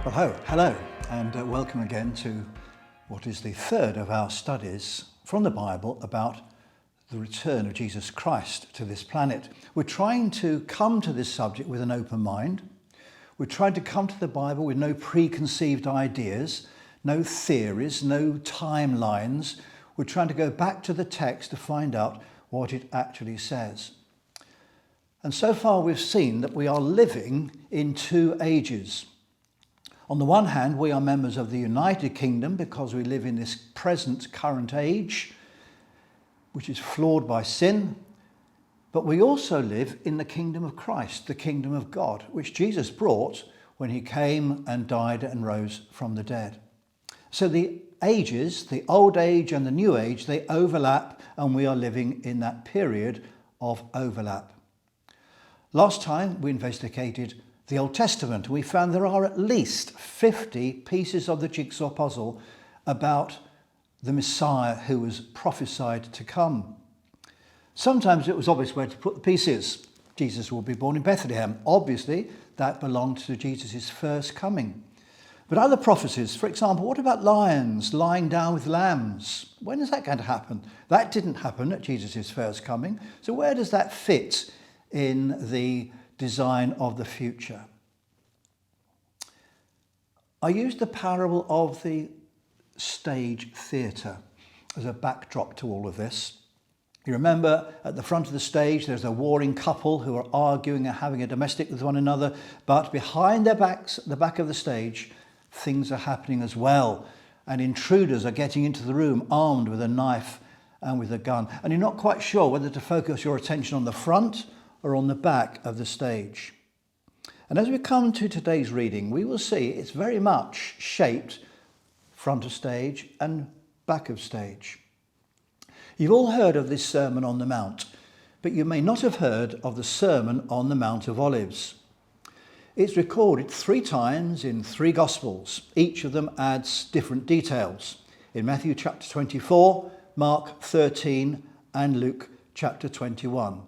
Well, hello, and welcome again to what is the third of our studies from the Bible about the return of Jesus Christ to this planet. We're trying to come to this subject with an open mind. We're trying to come to the Bible with no preconceived ideas, no theories, no timelines. We're trying to go back to the text to find out what it actually says. And so far we've seen that we are living in two ages. On the one hand, we are members of the United Kingdom because we live in this present current age, which is flawed by sin. But we also live in the kingdom of Christ, the kingdom of God, which Jesus brought when he came and died and rose from the dead. So the ages, the old age and the new age, they overlap, and we are living in that period of overlap. Last time we investigated the Old Testament. We found there are at least 50 pieces of the jigsaw puzzle about the Messiah who was prophesied to come. Sometimes it was obvious where to put the pieces. Jesus will be born in Bethlehem. Obviously, that belonged to Jesus' first coming. But other prophecies, for example, what about lions lying down with lambs? When is that going to happen? That didn't happen at Jesus' first coming. So where does that fit in the design of the future? I used the parable of the stage theatre as a backdrop to all of this. You remember at the front of the stage there's a warring couple who are arguing and having a domestic with one another, but behind their backs, at the back of the stage, things are happening as well, and intruders are getting into the room armed with a knife and with a gun, and you're not quite sure whether to focus your attention on the front or on the back of the stage. And as we come to today's reading, we will see it's very much shaped front of stage and back of stage. You've all heard of this Sermon on the Mount, but you may not have heard of the Sermon on the Mount of Olives. It's recorded 3 times in 3 Gospels. Each of them adds different details. In Matthew chapter 24, Mark 13, and Luke chapter 21.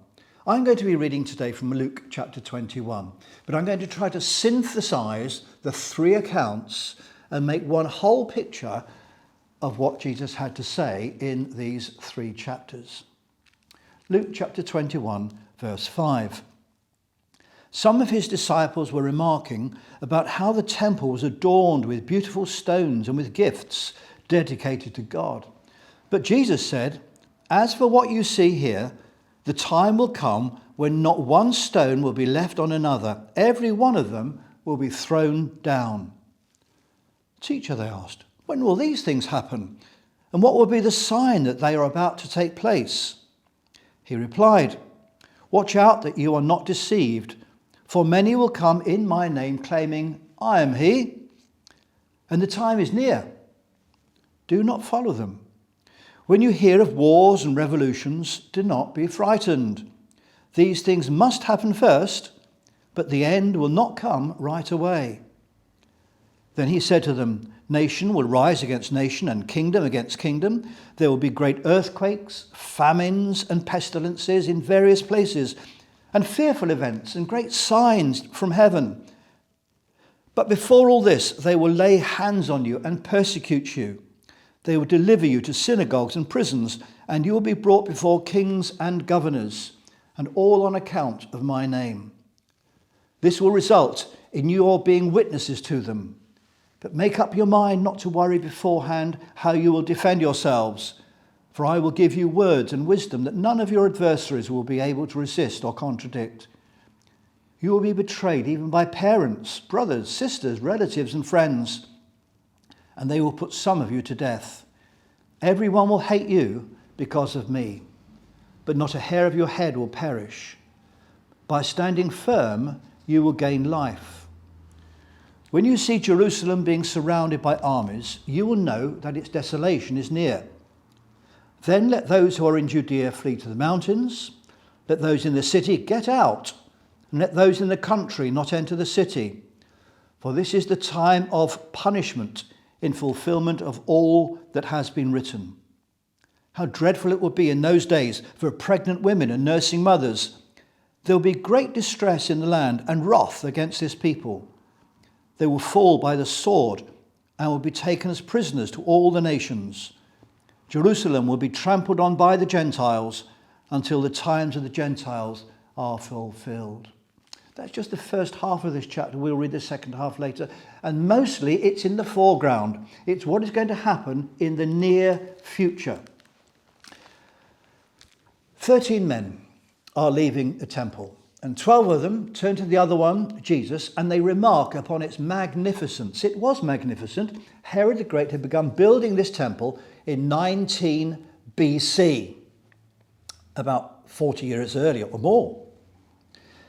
I'm going to be reading today from Luke chapter 21, but I'm going to try to synthesize the 3 accounts and make one whole picture of what Jesus had to say in these 3 chapters. Luke chapter 21, verse 5. Some of his disciples were remarking about how the temple was adorned with beautiful stones and with gifts dedicated to God. But Jesus said, "As for what you see here, the time will come when not one stone will be left on another. Every one of them will be thrown down." "Teacher," they asked, "when will these things happen? And what will be the sign that they are about to take place?" He replied, "Watch out that you are not deceived, for many will come in my name claiming, 'I am he,' and the time is near. Do not follow them. When you hear of wars and revolutions, do not be frightened. These things must happen first, but the end will not come right away." Then he said to them, "Nation will rise against nation and kingdom against kingdom. There will be great earthquakes, famines and pestilences in various places, and fearful events and great signs from heaven. But before all this, they will lay hands on you and persecute you. They will deliver you to synagogues and prisons, and you will be brought before kings and governors, and all on account of my name. This will result in you all being witnesses to them. But make up your mind not to worry beforehand how you will defend yourselves, for I will give you words and wisdom that none of your adversaries will be able to resist or contradict. You will be betrayed even by parents, brothers, sisters, relatives, and friends, and they will put some of you to death. Everyone will hate you because of me, but not a hair of your head will perish. By standing firm, you will gain life. When you see Jerusalem being surrounded by armies, you will know that its desolation is near. Then let those who are in Judea flee to the mountains. Let those in the city get out, and let those in the country not enter the city. For this is the time of punishment in fulfillment of all that has been written. How dreadful it would be in those days for pregnant women and nursing mothers. There will be great distress in the land and wrath against this people. They will fall by the sword and will be taken as prisoners to all the nations. Jerusalem will be trampled on by the Gentiles until the times of the Gentiles are fulfilled. That's just the first half of this chapter. We'll read the second half later. And mostly it's in the foreground. It's what is going to happen in the near future. 13 men are leaving the temple, and 12 of them turn to the other one, Jesus, and they remark upon its magnificence. It was magnificent. Herod the Great had begun building this temple in 19 BC, about 40 years earlier or more.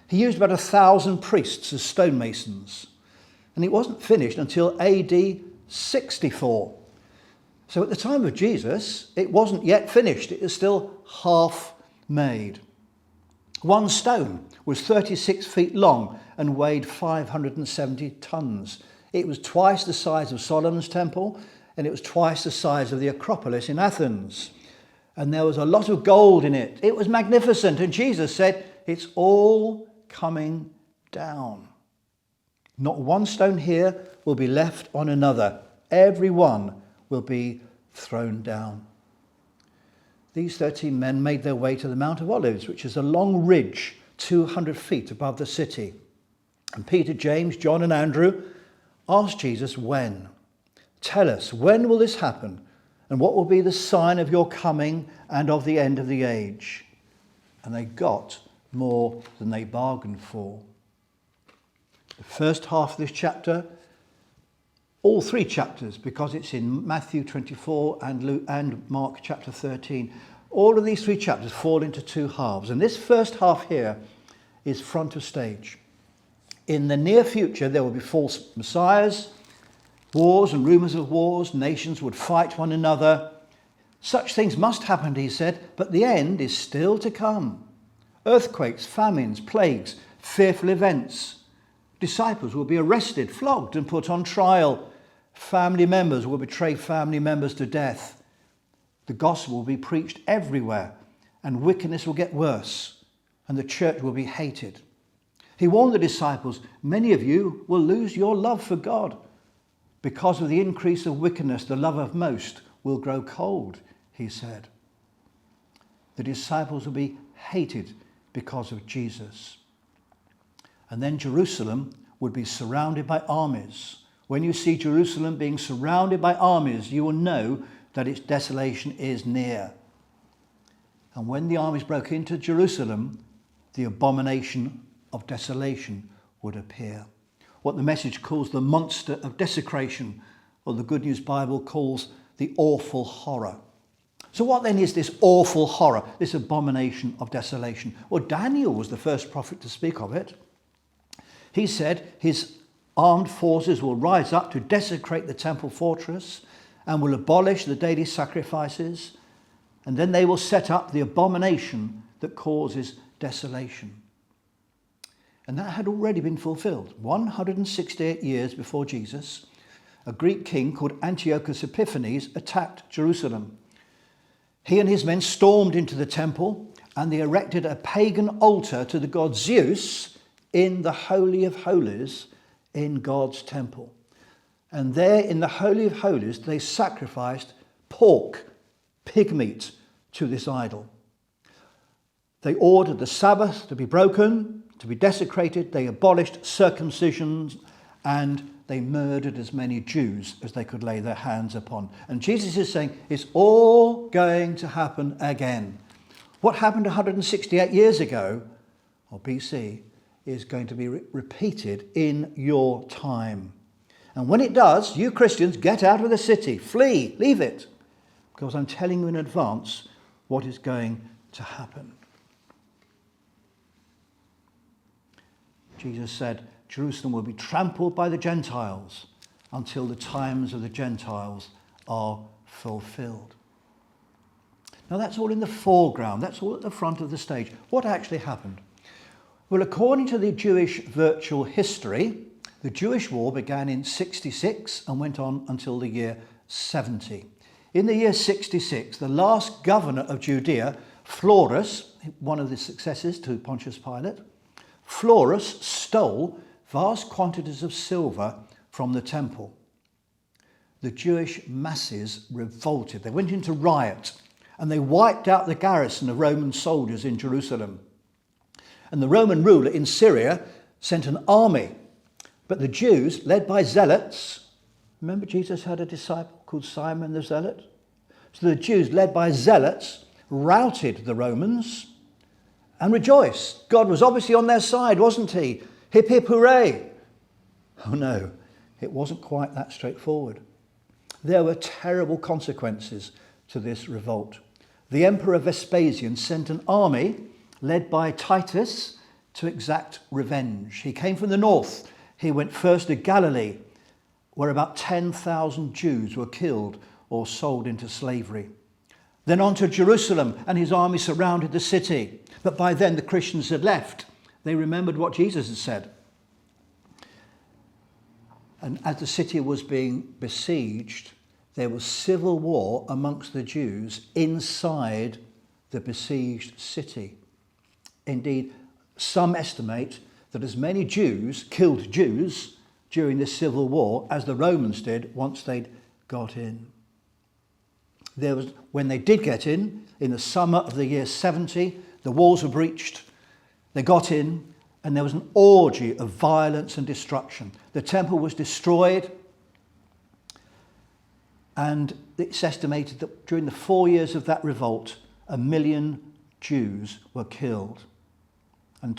He used about 1,000 priests as stonemasons, and it wasn't finished until AD 64. So at the time of Jesus, it wasn't yet finished. It was still half made. One stone was 36 feet long and weighed 570 tons. It was twice the size of Solomon's temple, and it was twice the size of the Acropolis in Athens. And there was a lot of gold in it. It was magnificent. And Jesus said, it's all coming down. Not one stone here will be left on another. Every one will be thrown down. These 13 men made their way to the Mount of Olives, which is a long ridge 200 feet above the city. And Peter, James, John and Andrew asked Jesus, when? Tell us, when will this happen? And what will be the sign of your coming and of the end of the age? And they got more than they bargained for. The first half of this chapter, all three chapters, because it's in Matthew 24 and Mark chapter 13, all of these three chapters fall into two halves. And this first half here is front of stage. In the near future, there will be false messiahs, wars and rumours of wars. Nations would fight one another. Such things must happen, he said, but the end is still to come. Earthquakes, famines, plagues, fearful events. Disciples will be arrested, flogged and put on trial. Family members will betray family members to death. The gospel will be preached everywhere, and wickedness will get worse, and the church will be hated. He warned the disciples, many of you will lose your love for God. Because of the increase of wickedness, the love of most will grow cold, he said. The disciples will be hated because of Jesus. And then Jerusalem would be surrounded by armies. When you see Jerusalem being surrounded by armies, you will know that its desolation is near. And when the armies broke into Jerusalem, the abomination of desolation would appear. What the Message calls the monster of desecration, or the Good News Bible calls the awful horror. So what then is this awful horror, this abomination of desolation? Well, Daniel was the first prophet to speak of it. He said his armed forces will rise up to desecrate the temple fortress and will abolish the daily sacrifices, and then they will set up the abomination that causes desolation. And that had already been fulfilled. 168 years before Jesus, a Greek king called Antiochus Epiphanes attacked Jerusalem. He and his men stormed into the temple, and they erected a pagan altar to the god Zeus in the Holy of Holies in God's temple. And there in the Holy of Holies, they sacrificed pork, pig meat, to this idol. They ordered the Sabbath to be broken, to be desecrated. They abolished circumcisions, and they murdered as many Jews as they could lay their hands upon. And Jesus is saying it's all going to happen again. What happened 168 years ago, or BC, is going to be repeated in your time. And when it does, you Christians, get out of the city, flee, leave it, because I'm telling you in advance what is going to happen. Jesus said, Jerusalem will be trampled by the Gentiles until the times of the Gentiles are fulfilled. Now that's all in the foreground. That's all at the front of the stage. What actually happened? Well, according to the Jewish virtual history, the Jewish war began in 66 and went on until the year 70. In the year 66, the last governor of Judea, Florus, one of the successors to Pontius Pilate, Florus stole vast quantities of silver from the temple. The Jewish masses revolted. They went into riot and they wiped out the garrison of Roman soldiers in Jerusalem. And the Roman ruler in Syria sent an army. But the Jews, led by zealots, remember Jesus had a disciple called Simon the Zealot? So the Jews, led by zealots, routed the Romans and rejoiced. God was obviously on their side, wasn't he? Hip, hip, hooray. Oh no, it wasn't quite that straightforward. There were terrible consequences to this revolt. The Emperor Vespasian sent an army led by Titus to exact revenge. He came from the north. He went first to Galilee, where about 10,000 Jews were killed or sold into slavery. Then on to Jerusalem, and his army surrounded the city. But by then the Christians had left. They remembered what Jesus had said. And as the city was being besieged, there was civil war amongst the Jews inside the besieged city. Indeed, some estimate that as many Jews killed Jews during this civil war as the Romans did once they'd got in. When they did get in the summer of the year 70, the walls were breached. They got in, and there was an orgy of violence and destruction. The temple was destroyed, and it's estimated that during the 4 years of that revolt, 1 million Jews were killed. And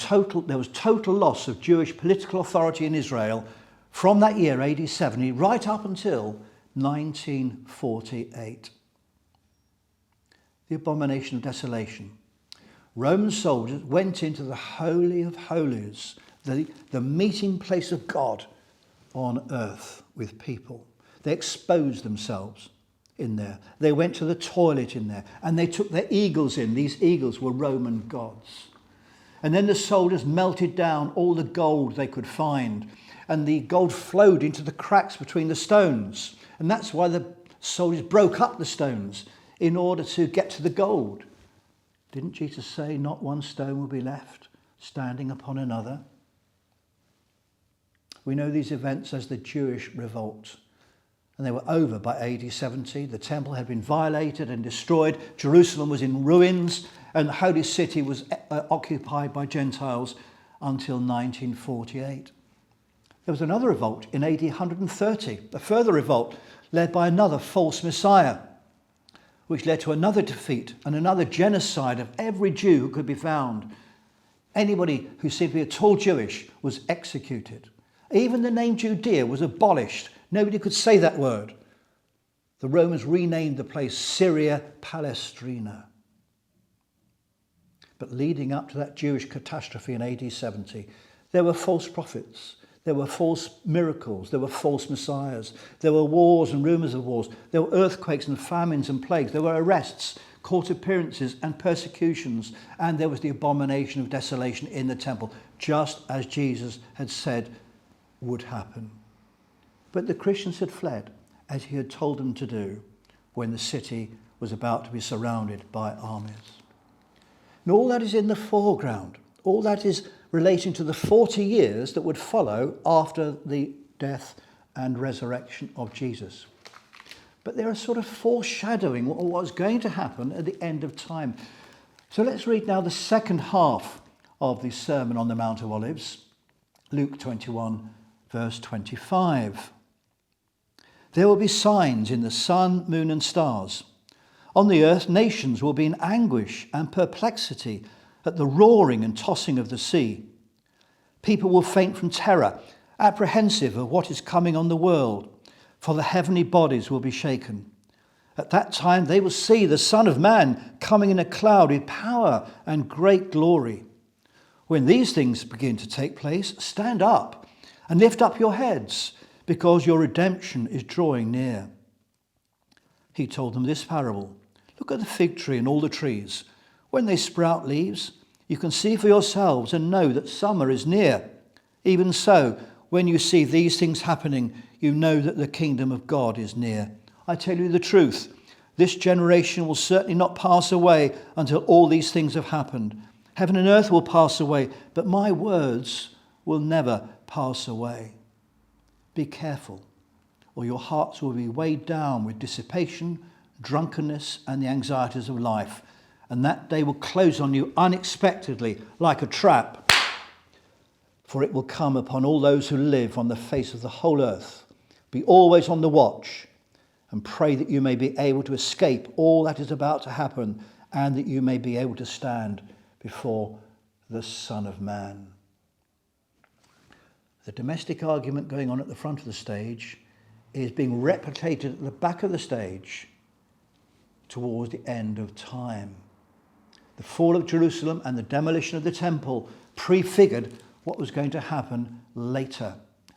there was total loss of Jewish political authority in Israel from that year, AD 70, right up until 1948. The Abomination of Desolation. Roman soldiers went into the Holy of Holies, the meeting place of God on earth with people. They exposed themselves in there. They went to the toilet in there, and they took their eagles in. These eagles were Roman gods. And then the soldiers melted down all the gold they could find, and the gold flowed into the cracks between the stones. And that's why the soldiers broke up the stones in order to get to the gold. Didn't Jesus say not one stone will be left standing upon another? We know these events as the Jewish revolt, and they were over by AD 70. The temple had been violated and destroyed. Jerusalem was in ruins, and the holy city was occupied by Gentiles until 1948. There was another revolt in AD 130, a further revolt led by another false Messiah, which led to another defeat and another genocide of every Jew who could be found. Anybody who seemed to be at all Jewish was executed. Even the name Judea was abolished. Nobody could say that word. The Romans renamed the place Syria Palestrina. But leading up to that Jewish catastrophe in AD 70, there were false prophets. There were false miracles. There were false messiahs. There were wars and rumours of wars. There were earthquakes and famines and plagues. There were arrests, court appearances and persecutions. And there was the abomination of desolation in the temple, just as Jesus had said would happen. But the Christians had fled, as he had told them to do, when the city was about to be surrounded by armies. And all that is in the foreground. All that is relating to the 40 years that would follow after the death and resurrection of Jesus. But they're a sort of foreshadowing of what's going to happen at the end of time. So let's read now the second half of the Sermon on the Mount of Olives, Luke 21, verse 25. There will be signs in the sun, moon and stars. On the earth, nations will be in anguish and perplexity at the roaring and tossing of the sea. People will faint from terror, apprehensive of what is coming on the world, for the heavenly bodies will be shaken. At that time they will see the Son of Man coming in a cloud with power and great glory. When these things begin to take place, stand up and lift up your heads, because your redemption is drawing near. He told them this parable. Look at the fig tree and all the trees. When they sprout leaves, you can see for yourselves and know that summer is near. Even so, when you see these things happening, you know that the kingdom of God is near. I tell you the truth, this generation will certainly not pass away until all these things have happened. Heaven and earth will pass away, but my words will never pass away. Be careful, or your hearts will be weighed down with dissipation, drunkenness, and the anxieties of life, and that day will close on you unexpectedly like a trap. For it will come upon all those who live on the face of the whole earth. Be always on the watch, and pray that you may be able to escape all that is about to happen, and that you may be able to stand before the Son of Man. The domestic argument going on at the front of the stage is being replicated at the back of the stage towards the end of time. The fall of Jerusalem and the demolition of the temple prefigured what was going to happen later.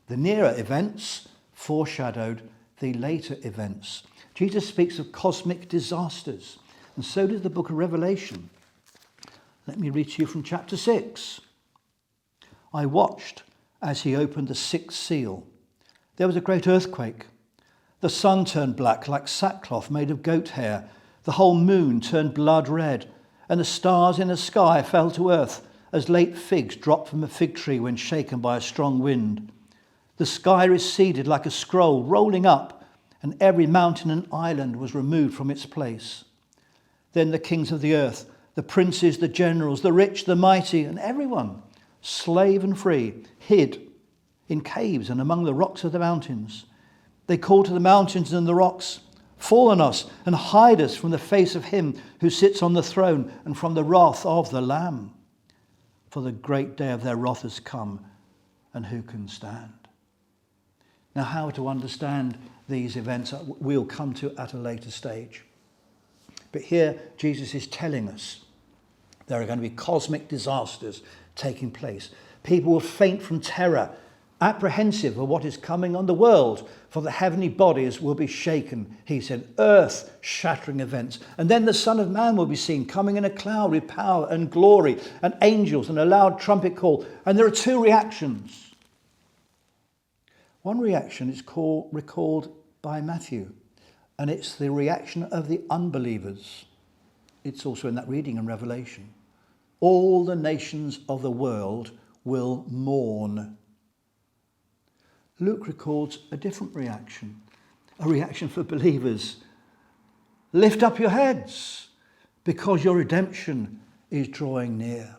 The nearer events foreshadowed the later events. Jesus speaks of cosmic disasters, and so does the book of Revelation. Let me read to you from chapter 6. I watched as he opened the sixth seal. There was a great earthquake. The sun turned black like sackcloth made of goat hair. The whole moon turned blood red, and the stars in the sky fell to earth as late figs drop from a fig tree when shaken by a strong wind. The sky receded like a scroll rolling up, and every mountain and island was removed from its place. Then the kings of the earth, the princes, the generals, the rich, the mighty, and everyone, slave and free, hid in caves and among the rocks of the mountains. They called to the mountains and the rocks, fall on us and hide us from the face of him who sits on the throne and from the wrath of the Lamb. For the great day of their wrath has come, and who can stand? Now, how to understand these events we'll come to at a later stage. But here Jesus is telling us there are going to be cosmic disasters taking place. People will faint from terror, apprehensive of what is coming on the world, for the heavenly bodies will be shaken, he said, earth-shattering events. And then the Son of Man will be seen coming in a cloud with power and glory and angels and a loud trumpet call. And there are two reactions. One reaction is recalled by Matthew, and it's the reaction of the unbelievers. It's also in that reading in Revelation. All the nations of the world will mourn. Luke records a different reaction, a reaction for believers. Lift up your heads, because your redemption is drawing near.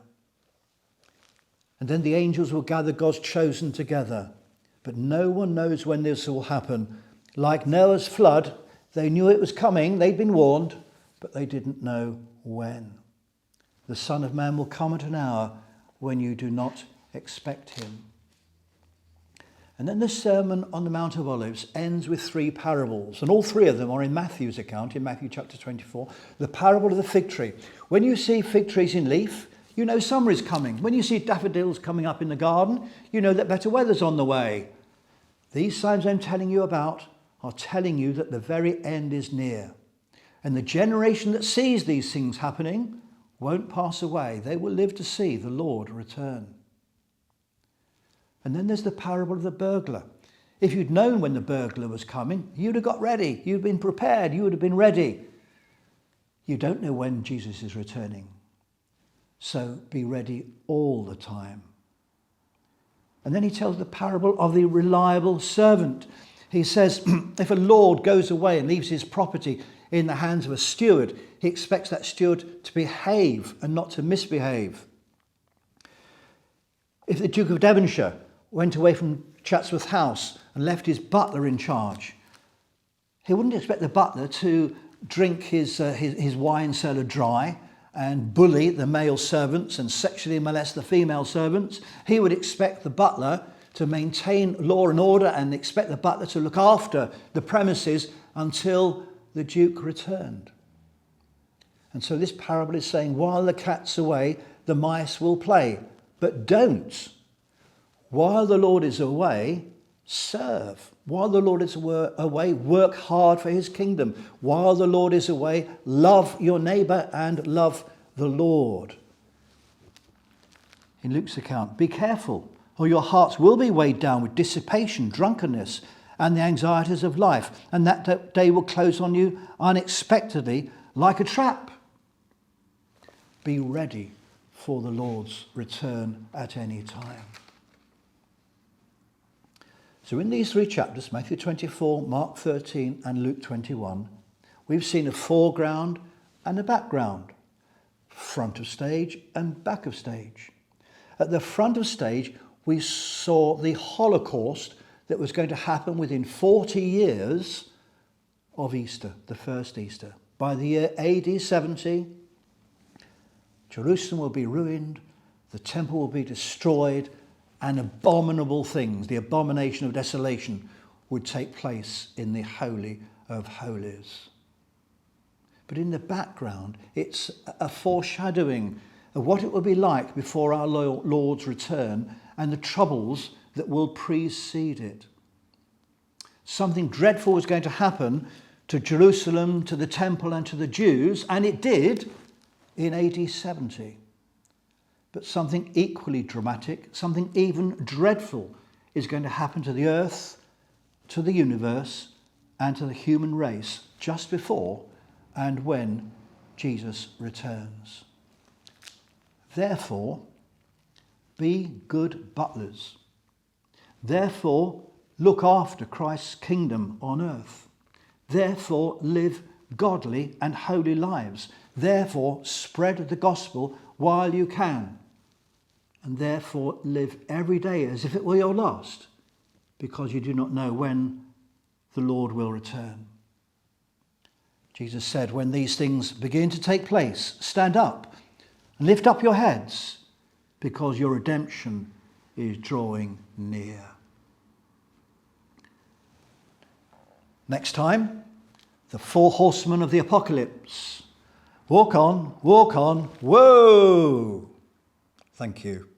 And then the angels will gather God's chosen together, but no one knows when this will happen. Like Noah's flood, they knew it was coming, they'd been warned, but they didn't know when. The Son of Man will come at an hour when you do not expect him. And then the Sermon on the Mount of Olives ends with three parables, and all three of them are in Matthew's account, in Matthew chapter 24. The parable of the fig tree. When you see fig trees in leaf, you know summer is coming. When you see daffodils coming up in the garden, you know that better weather's on the way. These signs I'm telling you about are telling you that the very end is near. And the generation that sees these things happening won't pass away. They will live to see the Lord return. And then there's the parable of the burglar. If you'd known when the burglar was coming, you'd have got ready. You'd have been prepared. You would have been ready. You don't know when Jesus is returning. So be ready all the time. And then he tells the parable of the reliable servant. He says, if a lord goes away and leaves his property in the hands of a steward, he expects that steward to behave and not to misbehave. If the Duke of Devonshire went away from Chatsworth House and left his butler in charge, he wouldn't expect the butler to drink his wine cellar dry and bully the male servants and sexually molest the female servants. He would expect the butler to maintain law and order and expect the butler to look after the premises until the Duke returned. And so this parable is saying, while the cat's away, the mice will play. But don't. While the Lord is away, serve. While the Lord is away, work hard for his kingdom. While the Lord is away, love your neighbour and love the Lord. In Luke's account, be careful, or your hearts will be weighed down with dissipation, drunkenness, and the anxieties of life, and that day will close on you unexpectedly like a trap. Be ready for the Lord's return at any time. So in these three chapters, Matthew 24, Mark 13 and Luke 21, we've seen a foreground and a background, front of stage and back of stage. At the front of stage, we saw the Holocaust that was going to happen within 40 years of Easter, the first Easter. By the year AD 70, Jerusalem will be ruined, the temple will be destroyed, and abominable things, the abomination of desolation, would take place in the Holy of Holies. But in the background, it's a foreshadowing of what it will be like before our Lord's return and the troubles that will precede it. Something dreadful was going to happen to Jerusalem, to the temple and to the Jews, and it did in AD 70. But something equally dramatic, something even dreadful is going to happen to the earth, to the universe, and to the human race just before and when Jesus returns. Therefore, be good butlers. Therefore, look after Christ's kingdom on earth. Therefore, live godly and holy lives. Therefore, spread the gospel while you can. And therefore, live every day as if it were your last, because you do not know when the Lord will return. Jesus said, when these things begin to take place, stand up and lift up your heads, because your redemption is drawing near. Next time, the four horsemen of the apocalypse. Walk on, whoa! Thank you.